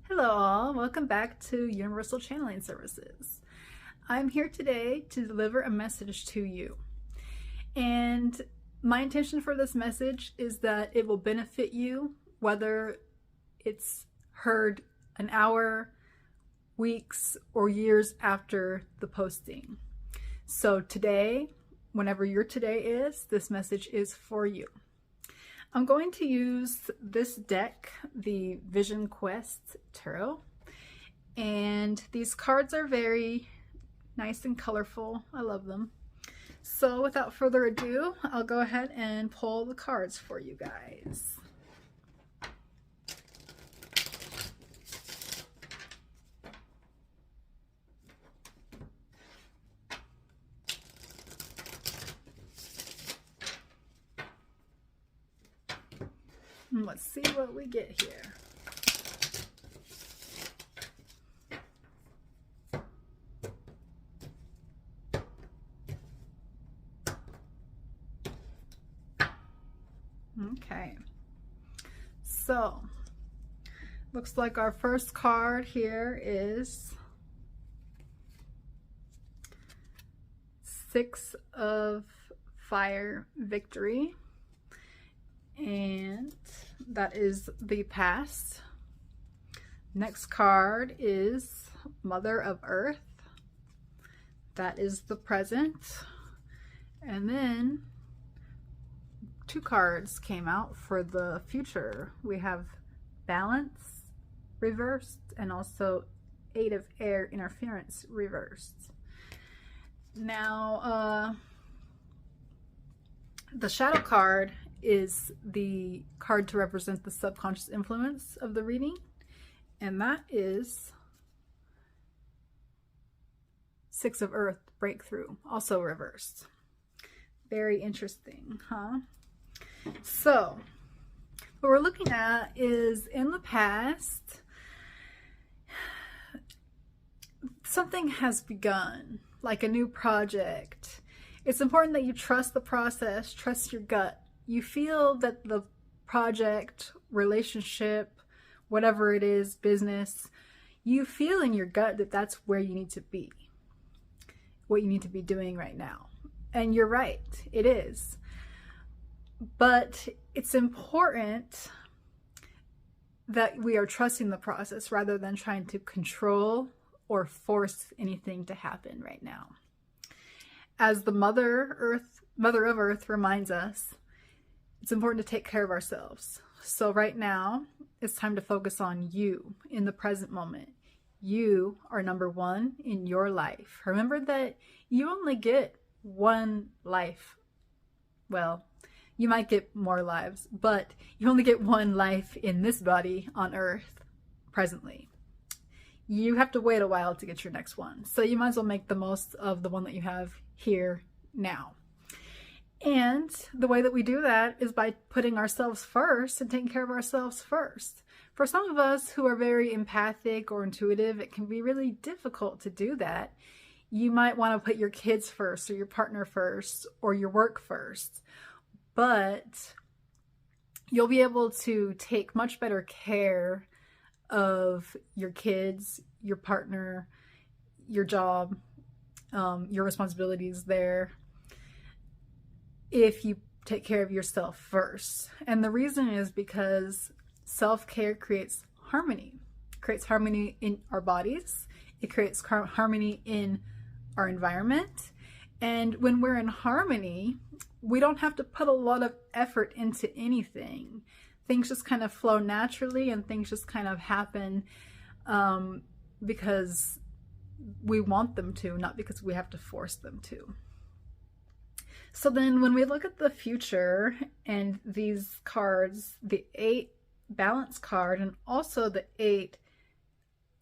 Hello all, welcome back to Universal Channeling Services. I'm here today to deliver a message to you. And my intention for this message is that it will benefit you, whether it's heard an hour, weeks, or years after the posting. So today, whenever your today is, this message is for you. I'm going to use this deck, the Vision Quest Tarot, and these cards are very nice and colorful. I love them. So without further ado, I'll go ahead and pull the cards for you guys. Let's see what we get here. Okay, so looks like our first card here is Six of Fire, Victory. And that is the past. Next card is Mother of Earth. That is the present. And then two cards came out for the future. We have Balance reversed and also Eight of Air, Interference reversed. Now, the shadow card is the card to represent the subconscious influence of the reading, and that is Six of Earth, Breakthrough, also reversed. Very interesting, huh? So what we're looking at is, in the past, something has begun, like a new project. It's important that you trust the process, trust your gut. You feel that the project, relationship, whatever it is, business, you feel in your gut that that's where you need to be, what you need to be doing right now. And you're right, it is. But it's important that we are trusting the process rather than trying to control or force anything to happen right now. As the Mother of Earth reminds us, it's important to take care of ourselves. So right now, it's time to focus on you in the present moment. You are number one in your life. Remember that you only get one life. Well, you might get more lives, but you only get one life in this body on Earth presently. You have to wait a while to get your next one. So you might as well make the most of the one that you have here now. And the way that we do that is by putting ourselves first and taking care of ourselves first. For some of us who are very empathic or intuitive, it can be really difficult to do that. You might want to put your kids first, or your partner first, or your work first. But you'll be able to take much better care of your kids, your partner, your job, your responsibilities there, if you take care of yourself first. And the reason is because self-care creates harmony. It creates harmony in our bodies. It creates harmony in our environment. And when we're in harmony, we don't have to put a lot of effort into anything. Things just kind of flow naturally, and things just kind of happen because we want them to, not because we have to force them to. So then when we look at the future and these cards, the 8 Balance card and also the 8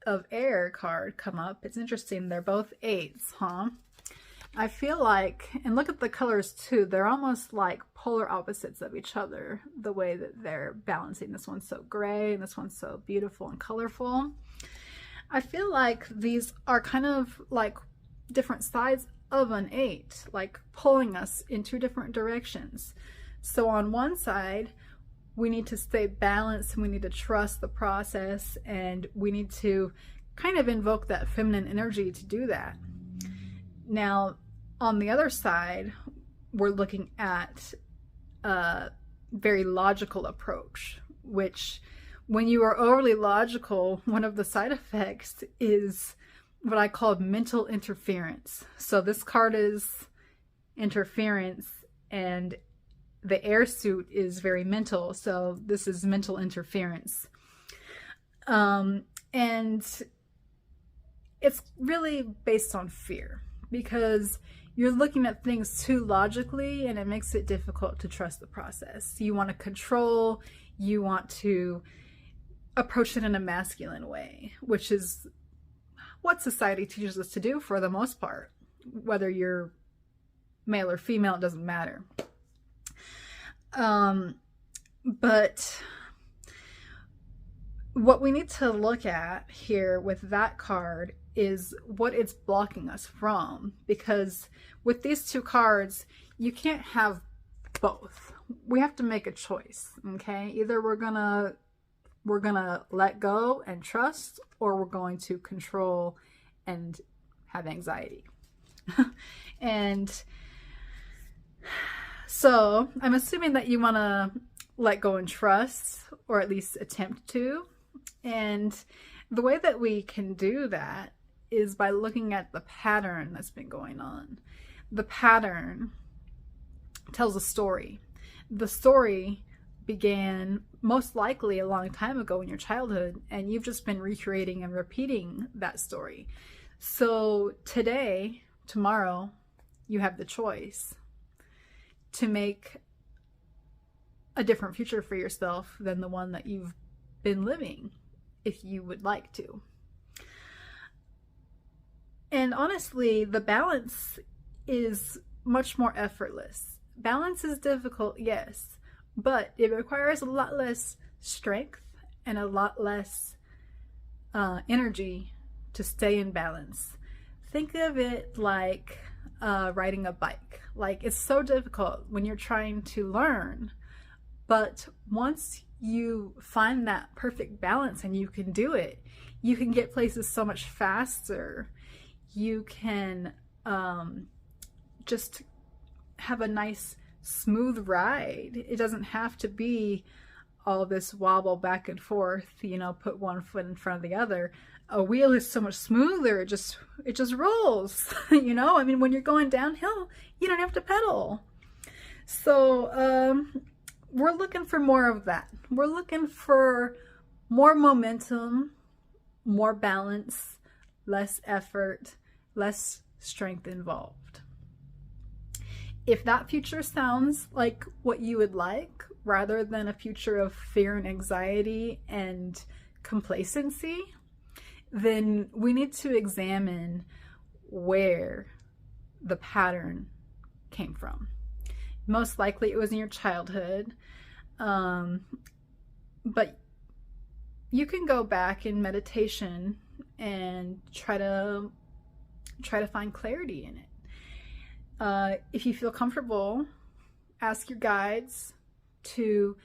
of Air card come up, it's interesting. They're both 8s, huh? I feel like, and look at the colors too, they're almost like polar opposites of each other, the way that they're balancing. This one's so gray and this one's so beautiful and colorful. I feel like these are kind of like different sides of an 8, like pulling us in 2 different directions. So on one side, we need to stay balanced and we need to trust the process, and we need to kind of invoke that feminine energy to do that. Now, on the other side, we're looking at a very logical approach, which when you are overly logical, one of the side effects is what I call mental interference. So this card is interference, and the air suit is very mental. So this is mental interference. And it's really based on fear, because you're looking at things too logically, and it makes it difficult to trust the process. You want to control, you want to approach it in a masculine way, which is what society teaches us to do for the most part. Whether you're male or female, it doesn't matter. But what we need to look at here with that card is what it's blocking us from, because with these two cards, you can't have both. We have to make a choice, okay? Either we're gonna let go and trust, or we're going to control and have anxiety. And so I'm assuming that you want to let go and trust, or at least attempt to. And the way that we can do that is by looking at the pattern that's been going on. The pattern tells a story. The story began most likely a long time ago in your childhood, and you've just been recreating and repeating that story. So today, tomorrow, you have the choice to make a different future for yourself than the one that you've been living, if you would like to. And honestly, the balance is much more effortless. Balance is difficult, yes, but it requires a lot less strength and a lot less energy to stay in balance. Think of it like riding a bike. Like, it's so difficult when you're trying to learn, but once you find that perfect balance and you can do it, you can get places so much faster. You can just have a nice smooth ride. It doesn't have to be all this wobble back and forth, put one foot in front of the other. A wheel is so much smoother. It just rolls. I mean, when you're going downhill, you don't have to pedal. So we're looking for more of that. We're looking for more momentum, more balance, less effort, less strength involved. If that future sounds like what you would like, rather than a future of fear and anxiety and complacency, then we need to examine where the pattern came from. Most likely it was in your childhood, but you can go back in meditation and try to find clarity in it. If you feel comfortable, ask your guides to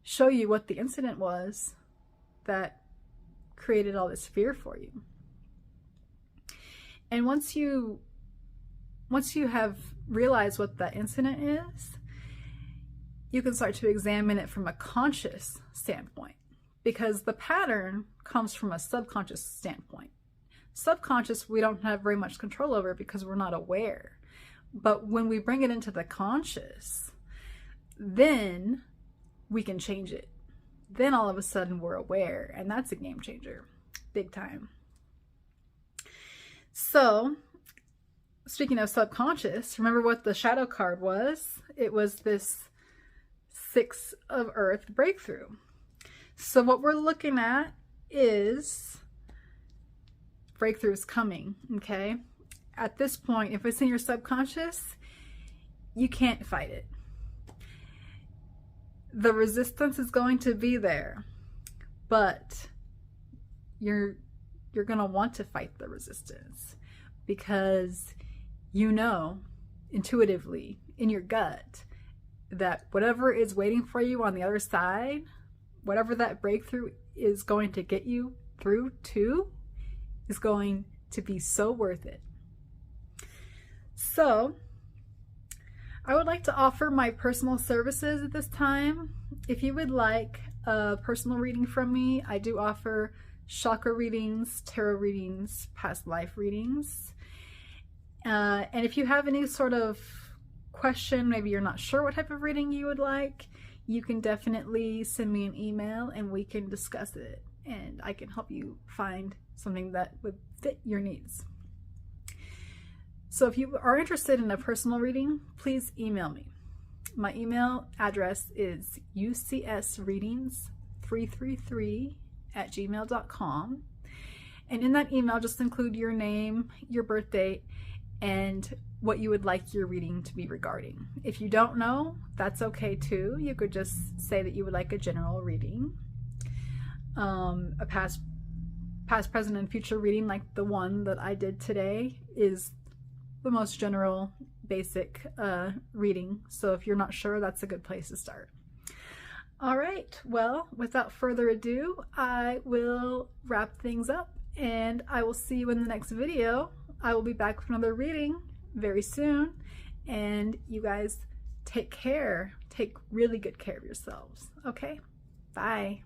show you what the incident was that created all this fear for you. And once you have realized what that incident is, you can start to examine it from a conscious standpoint, because the pattern comes from a subconscious standpoint. Subconscious, we don't have very much control over because we're not aware. But when we bring it into the conscious, then we can change it. Then all of a sudden we're aware, and that's a game changer, big time. So, speaking of subconscious, remember what the shadow card was? It was this 6 of Earth breakthrough. So what we're looking at is breakthroughs coming, okay? At this point, if it's in your subconscious, you can't fight it. The resistance is going to be there, but you're going to want to fight the resistance, because intuitively in your gut that whatever is waiting for you on the other side, whatever that breakthrough is going to get you through to, is going to be so worth it. So I would like to offer my personal services at this time. If you would like a personal reading from me, I do offer chakra readings, tarot readings, past life readings. And if you have any sort of question, maybe you're not sure what type of reading you would like, you can definitely send me an email and we can discuss it, and I can help you find something that would fit your needs. So if you are interested in a personal reading, please email me. My email address is ucsreadings333@gmail.com. And in that email, just include your name, your birth date, and what you would like your reading to be regarding. If you don't know, that's okay too. You could just say that you would like a general reading. A past, present, and future reading like the one that I did today is the most general, basic reading. So if you're not sure, that's a good place to start. All right, well, without further ado, I will wrap things up and I will see you in the next video. I will be back with another reading very soon, and you guys take care. Take really good care of yourselves. Okay, bye.